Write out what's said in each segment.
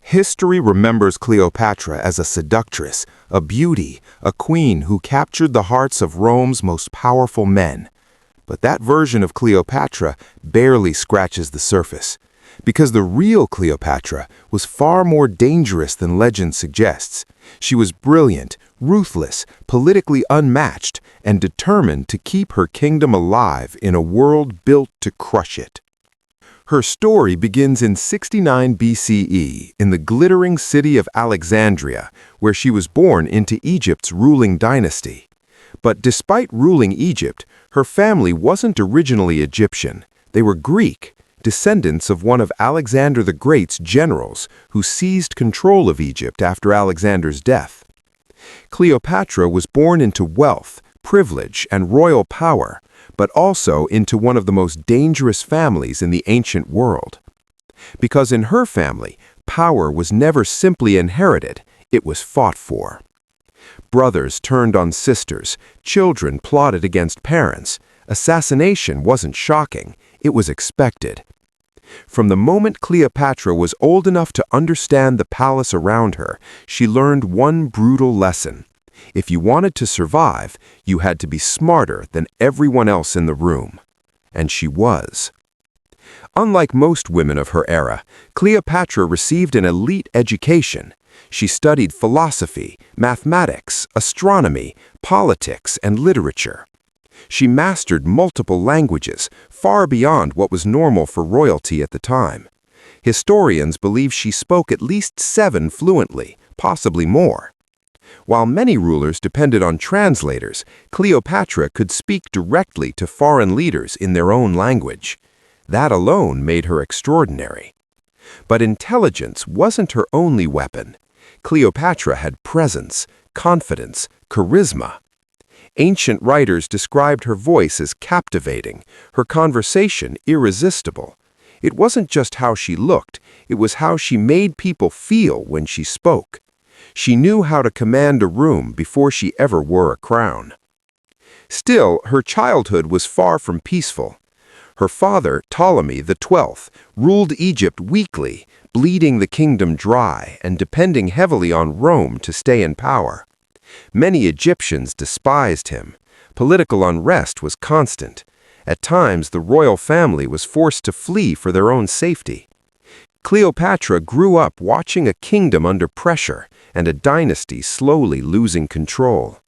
History remembers Cleopatra as a seductress, a beauty, a queen who captured the hearts of Rome's most powerful men. But that version of Cleopatra barely scratches the surface, because the real Cleopatra was far more dangerous than legend suggests. She was brilliant, ruthless, politically unmatched, and determined to keep her kingdom alive in a world built to crush it. Her story begins in 69 BCE in the glittering city of Alexandria, where she was born into Egypt's ruling dynasty. But despite ruling Egypt, her family wasn't originally Egyptian. They were Greek, descendants of one of Alexander the Great's generals who seized control of Egypt after Alexander's death. Cleopatra was born into wealth, privilege, and royal power, but also into one of the most dangerous families in the ancient world. Because in her family, power was never simply inherited, it was fought for. Brothers turned on sisters, children plotted against parents. Assassination wasn't shocking, it was expected. From the moment Cleopatra was old enough to understand the palace around her, she learned one brutal lesson. If you wanted to survive, you had to be smarter than everyone else in the room. And she was. Unlike most women of her era, Cleopatra received an elite education. She studied philosophy, mathematics, astronomy, politics, and literature. She mastered multiple languages, far beyond what was normal for royalty at the time. Historians believe she spoke at least 7 fluently, possibly more. While many rulers depended on translators, Cleopatra could speak directly to foreign leaders in their own language. That alone made her extraordinary. But intelligence wasn't her only weapon. Cleopatra had presence, confidence, charisma. Ancient writers described her voice as captivating, her conversation irresistible. It wasn't just how she looked, it was how she made people feel when she spoke. She knew how to command a room before she ever wore a crown. Still, her childhood was far from peaceful. Her father, Ptolemy XII, ruled Egypt weakly, bleeding the kingdom dry and depending heavily on Rome to stay in power. Many Egyptians despised him. Political unrest was constant. At times, the royal family was forced to flee for their own safety. Cleopatra grew up watching a kingdom under pressure and a dynasty slowly losing control.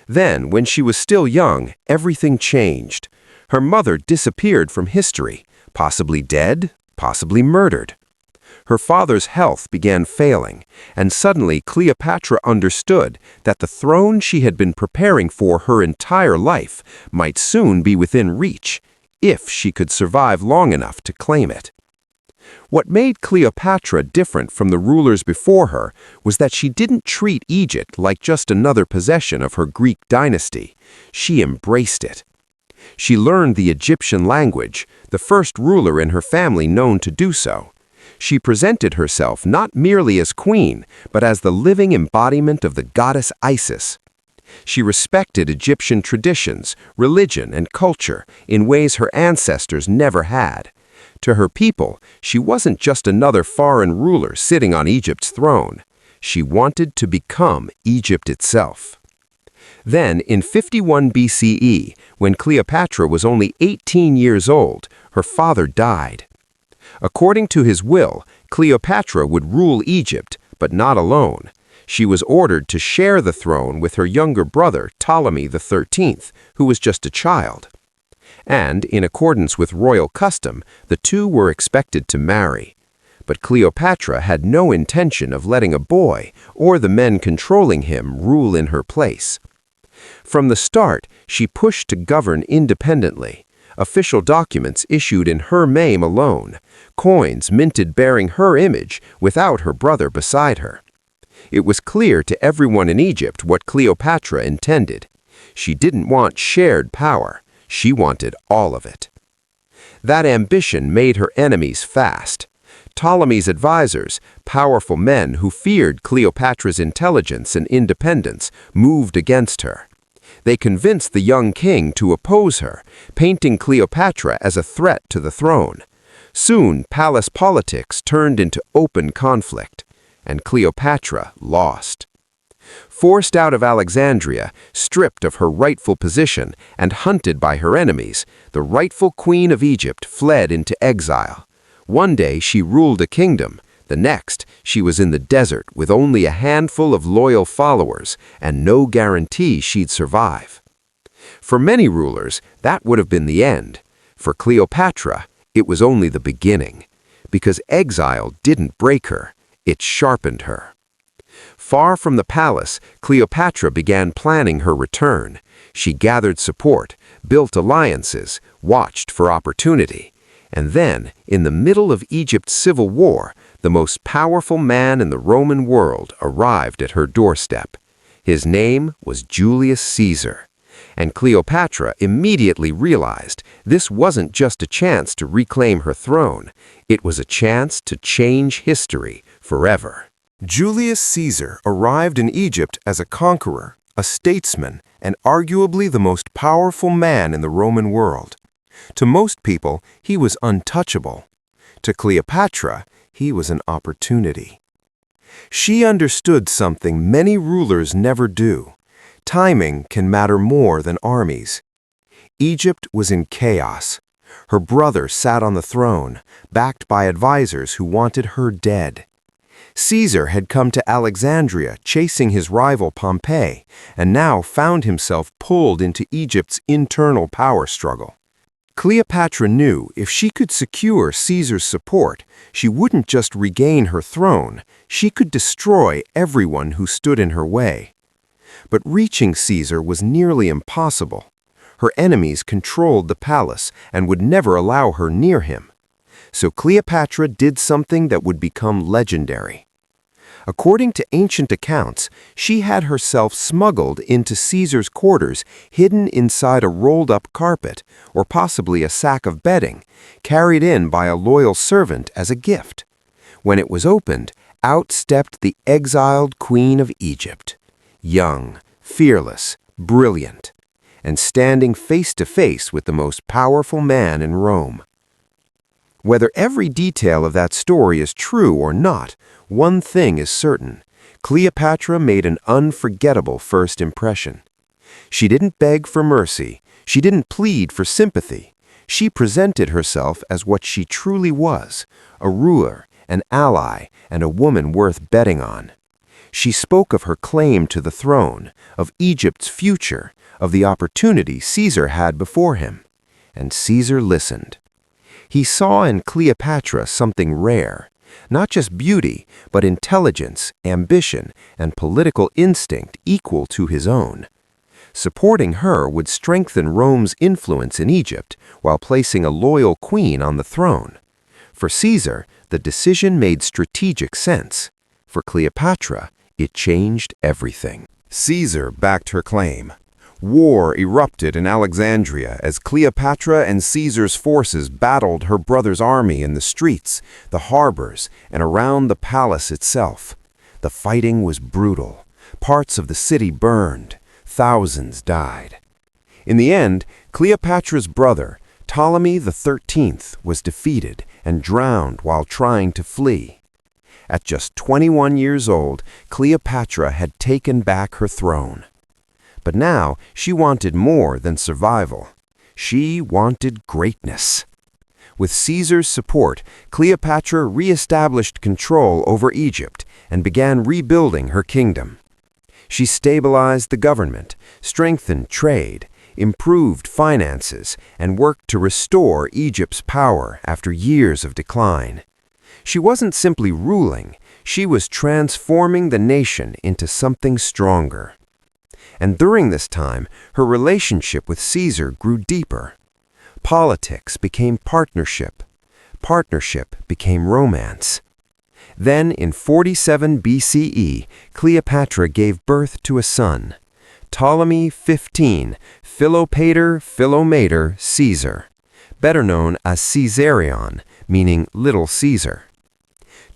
Then, when she was still young, everything changed. Her mother disappeared from history, possibly dead, possibly murdered. Her father's health began failing, and suddenly Cleopatra understood that the throne she had been preparing for her entire life might soon be within reach, if she could survive long enough to claim it. What made Cleopatra different from the rulers before her was that she didn't treat Egypt like just another possession of her Greek dynasty. She embraced it. She learned the Egyptian language, the first ruler in her family known to do so. She presented herself not merely as queen, but as the living embodiment of the goddess Isis. She respected Egyptian traditions, religion, and culture in ways her ancestors never had. To her people, she wasn't just another foreign ruler sitting on Egypt's throne. She wanted to become Egypt itself. Then, in 51 BCE, when Cleopatra was only 18 years old, her father died. According to his will, Cleopatra would rule Egypt, but not alone. She was ordered to share the throne with her younger brother, Ptolemy XIII, who was just a child. And, in accordance with royal custom, the two were expected to marry. But Cleopatra had no intention of letting a boy, or the men controlling him, rule in her place. From the start, she pushed to govern independently. Official documents issued in her name alone, coins minted bearing her image without her brother beside her. It was clear to everyone in Egypt what Cleopatra intended. She didn't want shared power. She wanted all of it. That ambition made her enemies fast. Ptolemy's advisors, powerful men who feared Cleopatra's intelligence and independence, moved against her. They convinced the young king to oppose her, painting Cleopatra as a threat to the throne. Soon, palace politics turned into open conflict, and Cleopatra lost. Forced out of Alexandria, stripped of her rightful position, and hunted by her enemies, the rightful queen of Egypt fled into exile. One day she ruled a kingdom, the next she was in the desert with only a handful of loyal followers and no guarantee she'd survive. For many rulers, that would have been the end. For Cleopatra, it was only the beginning, because exile didn't break her, it sharpened her. Far from the palace, Cleopatra began planning her return. She gathered support, built alliances, watched for opportunity. And then, in the middle of Egypt's civil war, the most powerful man in the Roman world arrived at her doorstep. His name was Julius Caesar. And Cleopatra immediately realized this wasn't just a chance to reclaim her throne, it was a chance to change history forever. Julius Caesar arrived in Egypt as a conqueror, a statesman, and arguably the most powerful man in the Roman world. To most people, he was untouchable. To Cleopatra, he was an opportunity. She understood something many rulers never do. Timing can matter more than armies. Egypt was in chaos. Her brother sat on the throne, backed by advisors who wanted her dead. Caesar had come to Alexandria chasing his rival Pompey, and now found himself pulled into Egypt's internal power struggle. Cleopatra knew if she could secure Caesar's support, she wouldn't just regain her throne, she could destroy everyone who stood in her way. But reaching Caesar was nearly impossible. Her enemies controlled the palace and would never allow her near him. So Cleopatra did something that would become legendary. According to ancient accounts, she had herself smuggled into Caesar's quarters, hidden inside a rolled-up carpet, or possibly a sack of bedding, carried in by a loyal servant as a gift. When it was opened, out stepped the exiled queen of Egypt. Young, fearless, brilliant, and standing face to face with the most powerful man in Rome. Whether every detail of that story is true or not, one thing is certain. Cleopatra made an unforgettable first impression. She didn't beg for mercy. She didn't plead for sympathy. She presented herself as what she truly was, a ruler, an ally, and a woman worth betting on. She spoke of her claim to the throne, of Egypt's future, of the opportunity Caesar had before him. And Caesar listened. He saw in Cleopatra something rare, not just beauty, but intelligence, ambition, and political instinct equal to his own. Supporting her would strengthen Rome's influence in Egypt while placing a loyal queen on the throne. For Caesar, the decision made strategic sense. For Cleopatra, it changed everything. Caesar backed her claim. War erupted in Alexandria as Cleopatra and Caesar's forces battled her brother's army in the streets, the harbors, and around the palace itself. The fighting was brutal. Parts of the city burned. Thousands died. In the end, Cleopatra's brother, Ptolemy XIII, was defeated and drowned while trying to flee. At just 21 years old, Cleopatra had taken back her throne. But now she wanted more than survival. She wanted greatness. With Caesar's support, Cleopatra re-established control over Egypt and began rebuilding her kingdom. She stabilized the government, strengthened trade, improved finances, and worked to restore Egypt's power after years of decline. She wasn't simply ruling, she was transforming the nation into something stronger. And during this time, her relationship with Caesar grew deeper. Politics became partnership. Partnership became romance. Then, in 47 BCE, Cleopatra gave birth to a son, Ptolemy XV, Philopator Caesar, better known as Caesarion, meaning Little Caesar.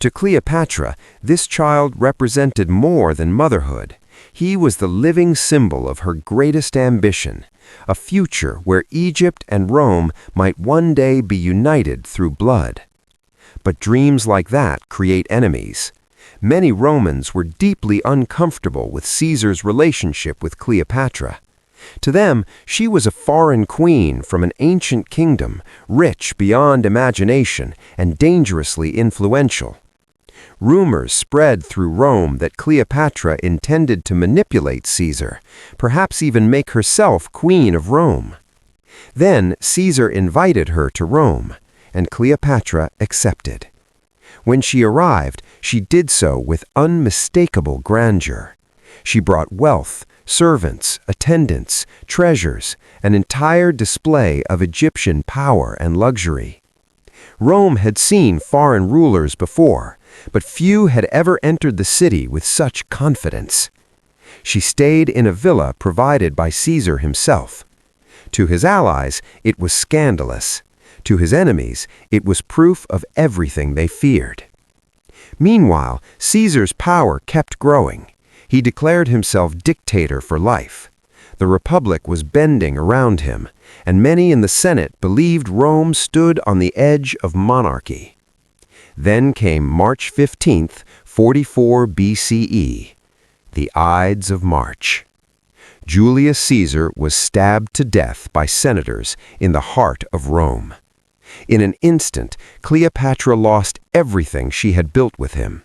To Cleopatra, this child represented more than motherhood. He was the living symbol of her greatest ambition, a future where Egypt and Rome might one day be united through blood. But dreams like that create enemies. Many Romans were deeply uncomfortable with Caesar's relationship with Cleopatra. To them, she was a foreign queen from an ancient kingdom, rich beyond imagination and dangerously influential. Rumors spread through Rome that Cleopatra intended to manipulate Caesar, perhaps even make herself queen of Rome. Then Caesar invited her to Rome, and Cleopatra accepted. When she arrived, she did so with unmistakable grandeur. She brought wealth, servants, attendants, treasures, an entire display of Egyptian power and luxury. Rome had seen foreign rulers before, but few had ever entered the city with such confidence. She stayed in a villa provided by Caesar himself. To his allies, it was scandalous. To his enemies, it was proof of everything they feared. Meanwhile, Caesar's power kept growing. He declared himself dictator for life. The Republic was bending around him, and many in the Senate believed Rome stood on the edge of monarchy. Then came March 15th, 44 BCE, the Ides of March. Julius Caesar was stabbed to death by senators in the heart of Rome. In an instant, Cleopatra lost everything she had built with him.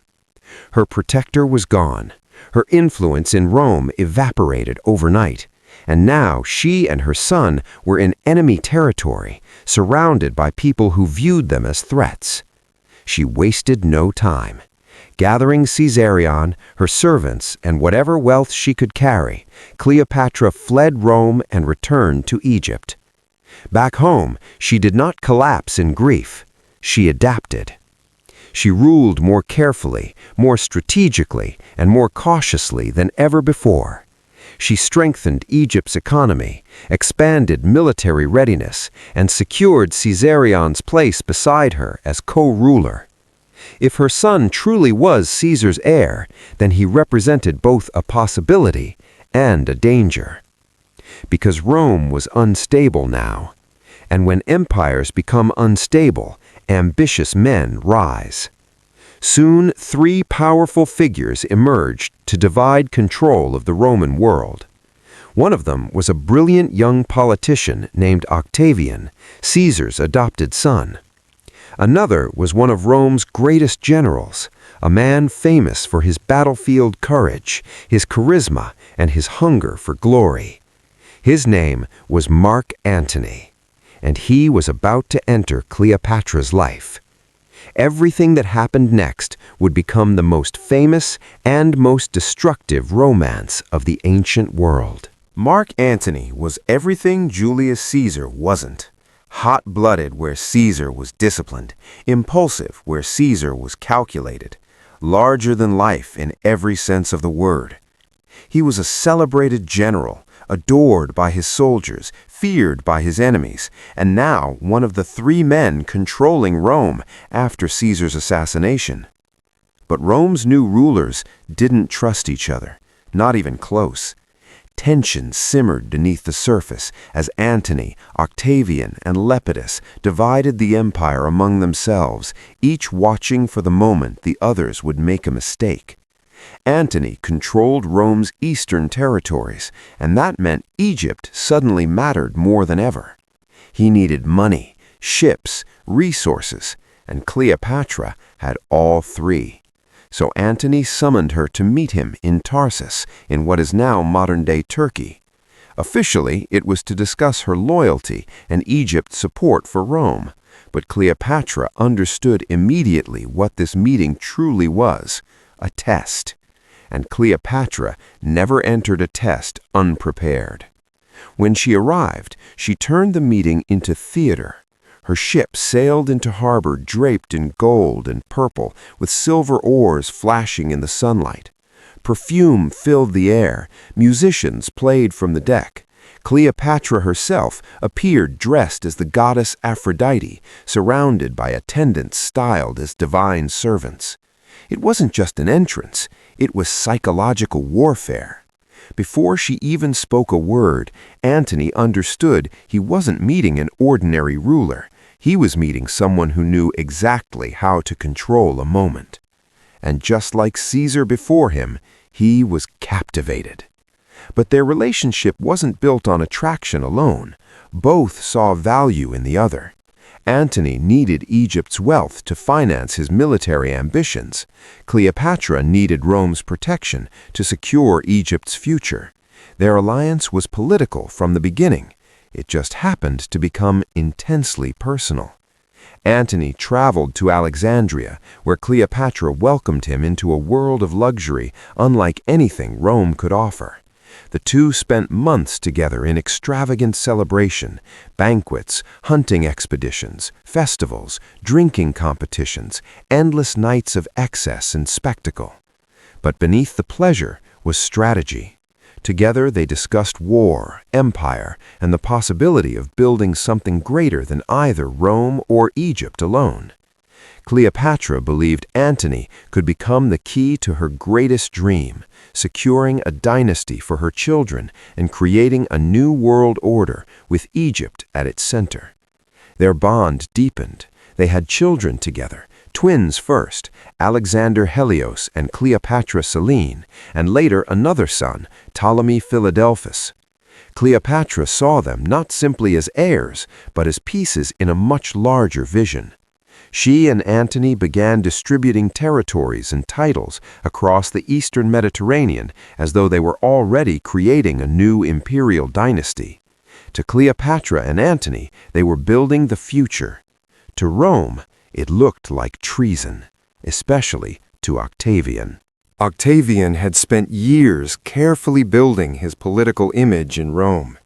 Her protector was gone. Her influence in Rome evaporated overnight, and now she and her son were in enemy territory, surrounded by people who viewed them as threats. She wasted no time. Gathering Caesarion, her servants, and whatever wealth she could carry, Cleopatra fled Rome and returned to Egypt. Back home, she did not collapse in grief. She adapted. She ruled more carefully, more strategically, and more cautiously than ever before. She strengthened Egypt's economy, expanded military readiness, and secured Caesarion's place beside her as co-ruler. If her son truly was Caesar's heir, then he represented both a possibility and a danger. Because Rome was unstable now, and when empires become unstable, ambitious men rise. Soon, three powerful figures emerged to divide control of the Roman world. One of them was a brilliant young politician named Octavian, Caesar's adopted son. Another was one of Rome's greatest generals, a man famous for his battlefield courage, his charisma, and his hunger for glory. His name was Mark Antony, and he was about to enter Cleopatra's life. Everything that happened next would become the most famous and most destructive romance of the ancient world. Mark Antony was everything Julius Caesar wasn't. Hot-blooded where Caesar was disciplined, impulsive where Caesar was calculated, larger than life in every sense of the word. He was a celebrated general, adored by his soldiers, feared by his enemies, and now one of the three men controlling Rome after Caesar's assassination. But Rome's new rulers didn't trust each other, not even close. Tension simmered beneath the surface as Antony, Octavian, and Lepidus divided the empire among themselves, each watching for the moment the others would make a mistake. Antony controlled Rome's eastern territories, and that meant Egypt suddenly mattered more than ever. He needed money, ships, resources, and Cleopatra had all three. So Antony summoned her to meet him in Tarsus, in what is now modern-day Turkey. Officially, it was to discuss her loyalty and Egypt's support for Rome, but Cleopatra understood immediately what this meeting truly was, a test. And Cleopatra never entered a test unprepared. When she arrived, she turned the meeting into theater. Her ship sailed into harbor draped in gold and purple, with silver oars flashing in the sunlight. Perfume filled the air, musicians played from the deck. Cleopatra herself appeared dressed as the goddess Aphrodite, surrounded by attendants styled as divine servants. It wasn't just an entrance, it was psychological warfare. Before she even spoke a word, Antony understood he wasn't meeting an ordinary ruler. He was meeting someone who knew exactly how to control a moment. And just like Caesar before him, he was captivated. But their relationship wasn't built on attraction alone. Both saw value in the other. Antony needed Egypt's wealth to finance his military ambitions. Cleopatra needed Rome's protection to secure Egypt's future. Their alliance was political from the beginning. It just happened to become intensely personal. Antony traveled to Alexandria, where Cleopatra welcomed him into a world of luxury unlike anything Rome could offer. The two spent months together in extravagant celebration, banquets, hunting expeditions, festivals, drinking competitions, endless nights of excess and spectacle. But beneath the pleasure was strategy. Together they discussed war, empire, and the possibility of building something greater than either Rome or Egypt alone. Cleopatra believed Antony could become the key to her greatest dream, securing a dynasty for her children and creating a new world order with Egypt at its center. Their bond deepened. They had children together, twins first, Alexander Helios and Cleopatra Selene, and later another son, Ptolemy Philadelphus. Cleopatra saw them not simply as heirs, but as pieces in a much larger vision. She and Antony began distributing territories and titles across the eastern Mediterranean as though they were already creating a new imperial dynasty. To Cleopatra and Antony, they were building the future. To Rome, it looked like treason, especially to Octavian. Octavian had spent years carefully building his political image in Rome.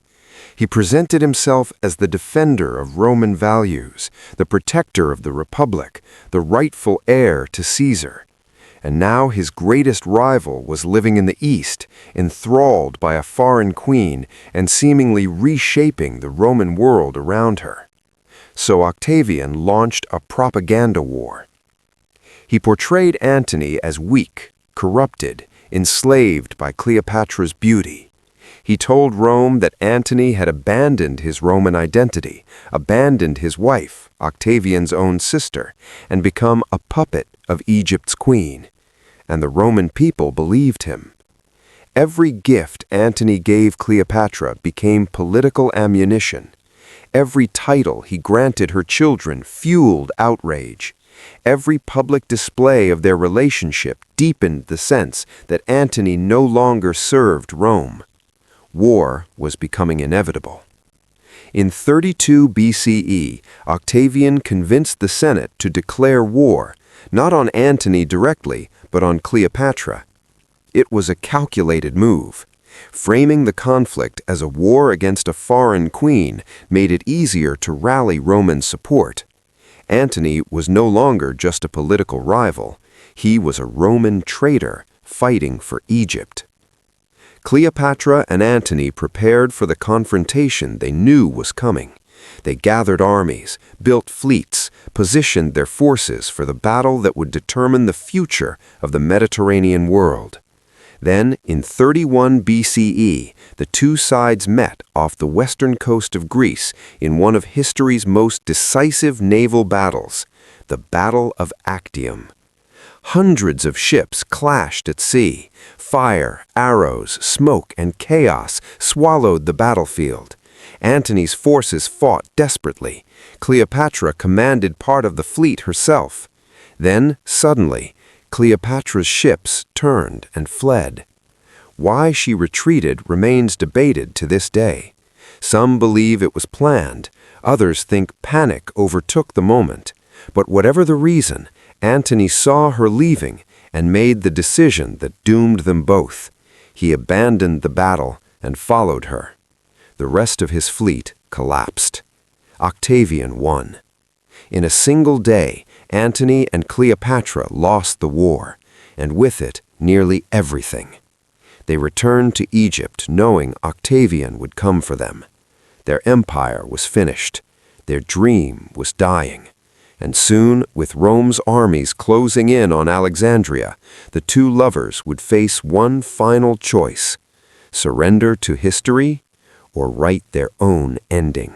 He presented himself as the defender of Roman values, the protector of the Republic, the rightful heir to Caesar. And now his greatest rival was living in the East, enthralled by a foreign queen and seemingly reshaping the Roman world around her. So Octavian launched a propaganda war. He portrayed Antony as weak, corrupted, enslaved by Cleopatra's beauty. He told Rome that Antony had abandoned his Roman identity, abandoned his wife, Octavian's own sister, and become a puppet of Egypt's queen. And the Roman people believed him. Every gift Antony gave Cleopatra became political ammunition. Every title he granted her children fueled outrage. Every public display of their relationship deepened the sense that Antony no longer served Rome. War was becoming inevitable. In 32 BCE, Octavian convinced the Senate to declare war, not on Antony directly, but on Cleopatra. It was a calculated move. Framing the conflict as a war against a foreign queen made it easier to rally Roman support. Antony was no longer just a political rival. He was a Roman traitor fighting for Egypt. Cleopatra and Antony prepared for the confrontation they knew was coming. They gathered armies, built fleets, positioned their forces for the battle that would determine the future of the Mediterranean world. Then, in 31 BCE, the two sides met off the western coast of Greece in one of history's most decisive naval battles, the Battle of Actium. Hundreds of ships clashed at sea. Fire, arrows, smoke, and chaos swallowed the battlefield. Antony's forces fought desperately. Cleopatra commanded part of the fleet herself. Then, suddenly, Cleopatra's ships turned and fled. Why she retreated remains debated to this day. Some believe it was planned. Others think panic overtook the moment. But whatever the reason, Antony saw her leaving and made the decision that doomed them both. He abandoned the battle and followed her. The rest of his fleet collapsed. Octavian won. In a single day, Antony and Cleopatra lost the war, and with it, nearly everything. They returned to Egypt knowing Octavian would come for them. Their empire was finished. Their dream was dying. And soon, with Rome's armies closing in on Alexandria, the two lovers would face one final choice: surrender to history or write their own ending.